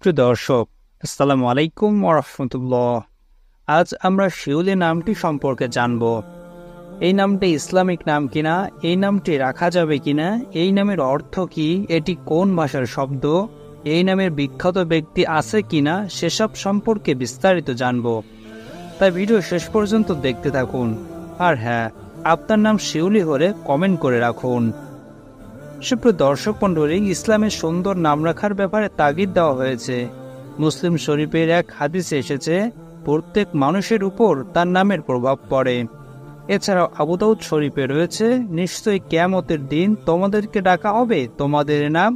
সুপ্রিয় দর্শক, আসসালামু আলাইকুম ওয়া রাহমাতুল্লাহ। আজ আমরা শিউলি নামটি সম্পর্কে জানব। এই নামটি ইসলামিক নাম কিনা, এই নামটি রাখা যাবে কিনা, এই নামের অর্থ কি, এটি কোন ভাষার শব্দ, এই নামের বিখ্যাত ব্যক্তি আছে কিনা, সেসব সম্পর্কে বিস্তারিত জানব। তাই ভিডিও শেষ পর্যন্ত দেখতে থাকুন। আর হ্যাঁ, আপনার নাম শিউলি হলে কমেন্ট করে রাখুন। সুপ্রিয় দর্শক মণ্ডলী, ইসলামের সুন্দর নাম রাখার ব্যাপারে তাগিদ দেওয়া হয়েছে। মুসলিম শরীফের এক হাদিসে এসেছে, প্রত্যেক মানুষের উপর তার নামের প্রভাব পড়ে। এছাড়াও আবু দাউদ শরীফে রয়েছে, নিশ্চয়ই কিয়ামতের দিন তোমাদেরকে ডাকা হবে তোমাদের নাম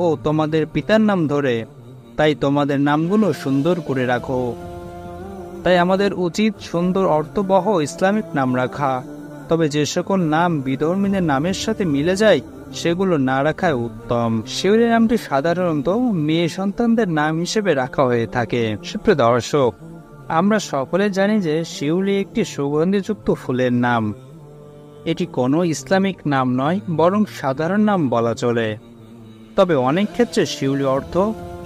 ও তোমাদের পিতার নাম ধরে, তাই তোমাদের নামগুলো সুন্দর করে রাখো। তাই আমাদের উচিত সুন্দর অর্থবহ ইসলামিক নাম রাখা। তবে যে সকল নাম বিধর্মীদের নামের সাথে মিলে যায় সেগুলো না রাখাই উত্তম। শিউলি নামটি সাধারণত মেয়ে সন্তানদের নাম হিসেবে রাখা হয়ে থাকে। সুপ্রিয় দর্শক, আমরা সকলে জানি যে শিউলি একটি সুগন্ধিযুক্ত ফুলের নাম। এটি কোনো ইসলামিক নাম নয়, বরং সাধারণ নাম বলা চলে। তবে অনেক ক্ষেত্রে শিউলি অর্থ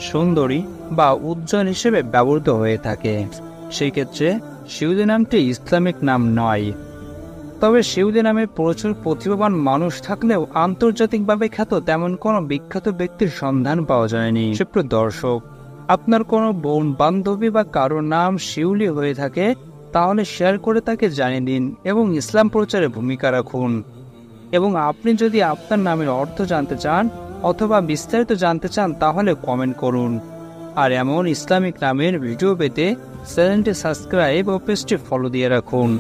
সুন্দরী বা উজ্জ্বল হিসেবে ব্যবহৃত হয়ে থাকে। সেই ক্ষেত্রে শিউলি নামটি ইসলামিক নাম নয়। তবে শিউলি নামে প্রচুর প্রতিভাবান মানুষ থাকলেও আন্তর্জাতিকভাবে খ্যাত তেমন কোনো বিখ্যাত ব্যক্তির সন্ধান পাওয়া যায়নি। সুপ্রিয় দর্শক, আপনার কোনো বোন, বান্ধবী বা কারো নাম শিউলি হয়ে থাকে তাহলে শেয়ার করে তাকে জানিয়ে দিন এবং ইসলাম প্রচারে ভূমিকা রাখুন। এবং আপনি যদি আপনার নামের অর্থ জানতে চান অথবা বিস্তারিত জানতে চান তাহলে কমেন্ট করুন। আর এমন ইসলামিক নামের ভিডিও পেতে চ্যানেলটি সাবস্ক্রাইব ও পেজটি ফলো দিয়ে রাখুন।